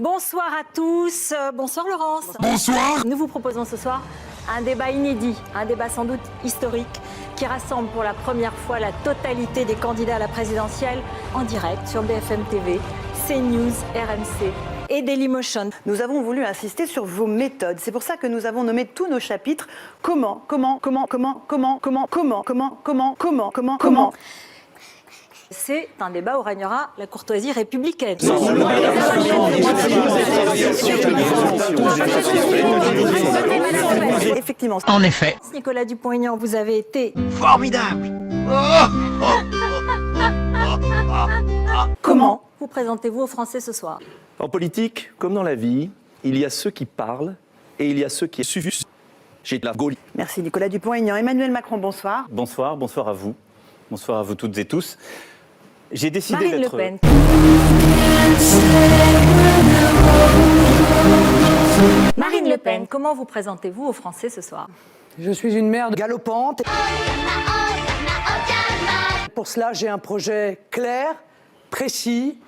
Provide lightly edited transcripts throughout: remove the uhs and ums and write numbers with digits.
Bonsoir à tous. Bonsoir Laurence. Bonsoir. Nous vous proposons ce soir un débat inédit, un débat sans doute historique qui rassemble pour la première fois la totalité des candidats à la présidentielle en direct sur BFM TV, CNews, RMC et Dailymotion. Nous avons voulu insister sur vos méthodes. C'est pour ça que nous avons nommé tous nos chapitres comment. C'est un débat où régnera la courtoisie républicaine. Effectivement. En effet. Nicolas Dupont-Aignan, vous avez été Formidable. Comment vous présentez-vous aux Français ce soir? En politique, comme dans la vie, il y a ceux qui parlent et il y a ceux qui suffisent. J'ai de la Gaule. Merci Nicolas Dupont-Aignan. Emmanuel Macron, bonsoir. Bonsoir, bonsoir à vous. Bonsoir à vous toutes et tous. J'ai décidé Marine Le d'être... Pen. Marine Le Pen, comment vous présentez-vous aux Français ce soir? Je suis une merde galopante. Pour cela, j'ai un projet clair, précis.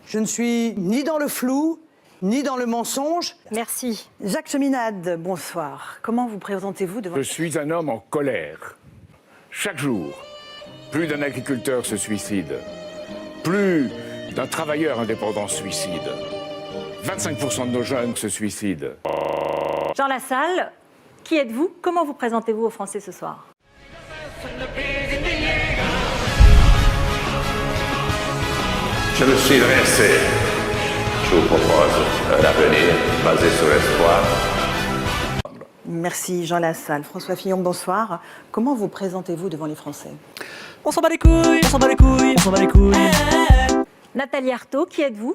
Je ne suis ni dans le flou, ni dans le mensonge. Merci. Jacques Cheminade, bonsoir. Comment vous présentez-vous devant... Je suis un homme en colère. Chaque jour, plus d'un agriculteur se suicide. Plus d'un travailleur indépendant se suicide. 25% de nos jeunes se suicident. Jean Lassalle, qui êtes-vous? Comment vous présentez-vous aux Français ce soir? Je me suis dressé. Je vous propose un avenir basé sur l'espoir. Merci Jean Lassalle. François Fillon, bonsoir. Comment vous présentez-vous devant les Français? On s'en bat les couilles, on s'en bat les couilles, on s'en bat les couilles. Nathalie Arthaud, qui êtes-vous?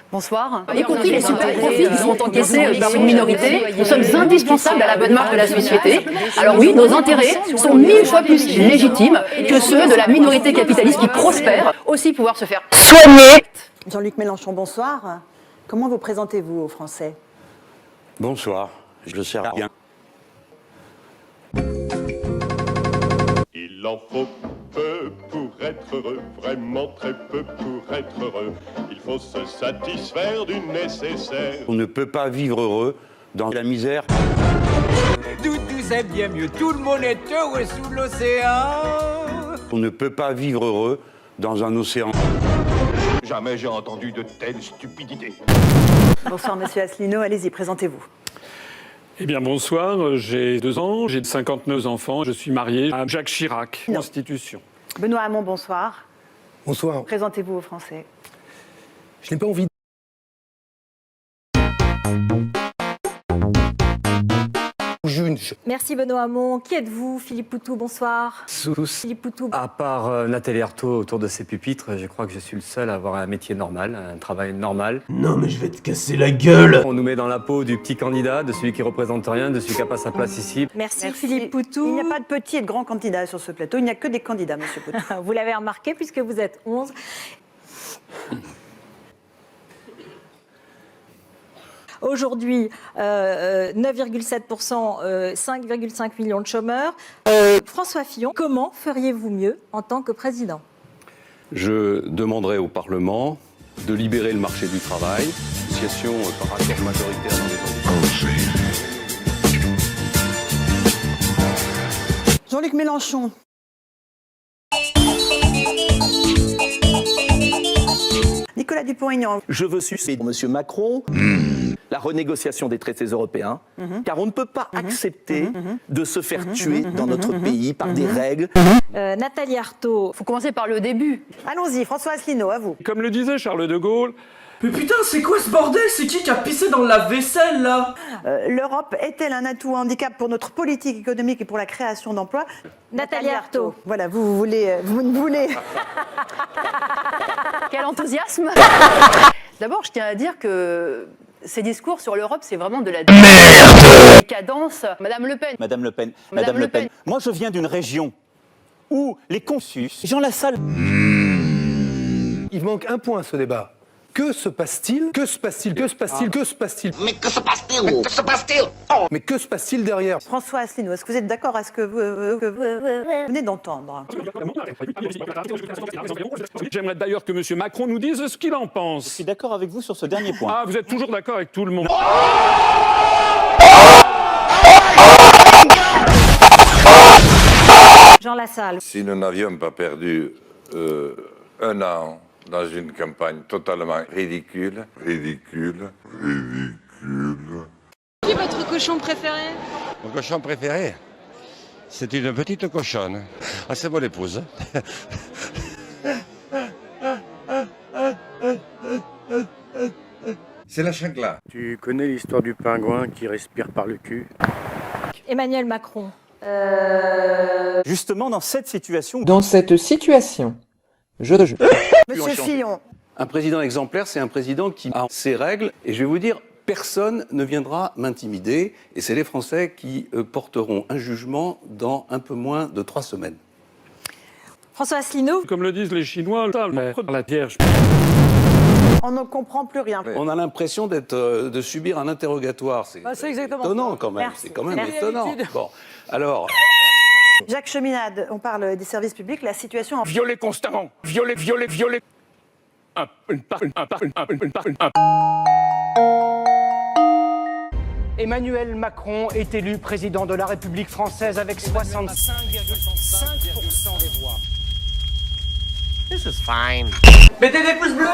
Bonsoir. Y compris les super profits qui sont encaissés par une minorité, nous sommes indispensables à la bonne marche de la société. Alors oui, nos intérêts sont 1000 fois plus légitimes que ceux de la minorité capitaliste qui prospère. Aussi pouvoir se faire soigner. Jean-Luc Mélenchon, bonsoir. Comment vous présentez-vous aux Français? Bonsoir, je le sers bien. Il en faut peu pour être heureux, vraiment très peu pour être heureux. Il faut se satisfaire du nécessaire. On ne peut pas vivre heureux dans la misère. Tout est bien mieux, tout le monde est heureux sous l'océan. On ne peut pas vivre heureux dans un océan. Jamais j'ai entendu de telles stupidités. Bonsoir Monsieur Asselineau, allez-y, présentez-vous. Eh bien, bonsoir, j'ai 2 ans, j'ai 59 enfants, je suis marié à Jacques Chirac, Constitution. Benoît Hamon, bonsoir. Bonsoir. Présentez-vous aux Français. Je n'ai pas envie. Merci Benoît Hamon. Qui êtes-vous? Philippe Poutou, bonsoir. Philippe Poutou. À part Nathalie Arthaud autour de ces pupitres, je crois que je suis le seul à avoir un métier normal, un travail normal. Non mais je vais te casser la gueule. On nous met dans la peau du petit candidat, de celui qui représente rien, de celui qui n'a pas sa place ici. Merci Philippe Poutou. Il n'y a pas de petits et de grands candidats sur ce plateau, il n'y a que des candidats, Monsieur Poutou. Vous l'avez remarqué puisque vous êtes 11. Aujourd'hui, 9,7%, 5,5 millions de chômeurs. François Fillon, comment feriez-vous mieux en tant que président? Je demanderai au Parlement de libérer le marché du travail, association par accord majoritaire dans les entreprises. Jean-Luc Mélenchon. Nicolas Dupont-Aignan. Je veux sucer pour M. Macron la renégociation des traités européens, car on ne peut pas accepter de se faire tuer dans notre pays par des règles. Nathalie Arthaud. Faut commencer par le début. Allons-y, François Asselineau, à vous. Comme le disait Charles de Gaulle, Mais putain, c'est quoi ce bordel? C'est qui a pissé dans la vaisselle là? L'Europe est-elle un atout ou un handicap pour notre politique économique et pour la création d'emplois? Nathalie Arthaud. Voilà, vous ne voulez... Quel enthousiasme. D'abord, je tiens à dire que ces discours sur l'Europe, c'est vraiment de la décadence. Madame Le Pen. Madame Le Pen, Madame Le Pen. Moi, je viens d'une région où les Confucius, Jean Lassalle... Il manque un point à ce débat. Que se passe-t-il? Que se passe-t-il? Que se passe-t-il? Que se passe-t-il? Mais que se passe-t-il? Que se passe-t-il? Mais que se passe-t-il derrière? François Asselineau, est-ce que vous êtes d'accord à ce que vous venez d'entendre? J'aimerais d'ailleurs que M. Macron nous dise ce qu'il en pense. Je suis d'accord avec vous sur ce dernier point. Ah, vous êtes toujours d'accord avec tout le monde. Jean Lassalle. Si nous n'avions pas perdu un an dans une campagne totalement ridicule. Qui est votre cochon préféré? Mon cochon préféré, c'est une petite cochonne. Ah, c'est mon épouse. C'est la chancla. Tu connais l'histoire du pingouin qui respire par le cul? Emmanuel Macron. Justement, dans cette situation... Monsieur Fillon. Un président exemplaire, c'est un président qui a ses règles. Et je vais vous dire, personne ne viendra m'intimider. Et c'est les Français qui porteront un jugement dans un peu moins de 3 semaines. François Asselineau. Comme le disent les Chinois, la Vierge. On ne comprend plus rien. On a l'impression de subir un interrogatoire. C'est exactement étonnant quand même. Merci. C'est quand même Merci. étonnant. Bon, alors... Jacques Cheminade, on parle des services publics, la situation en... Violer constamment. Violer. Emmanuel Macron est élu président de la République française avec 65,5% des voix. This is fine. Mettez des pouces bleus.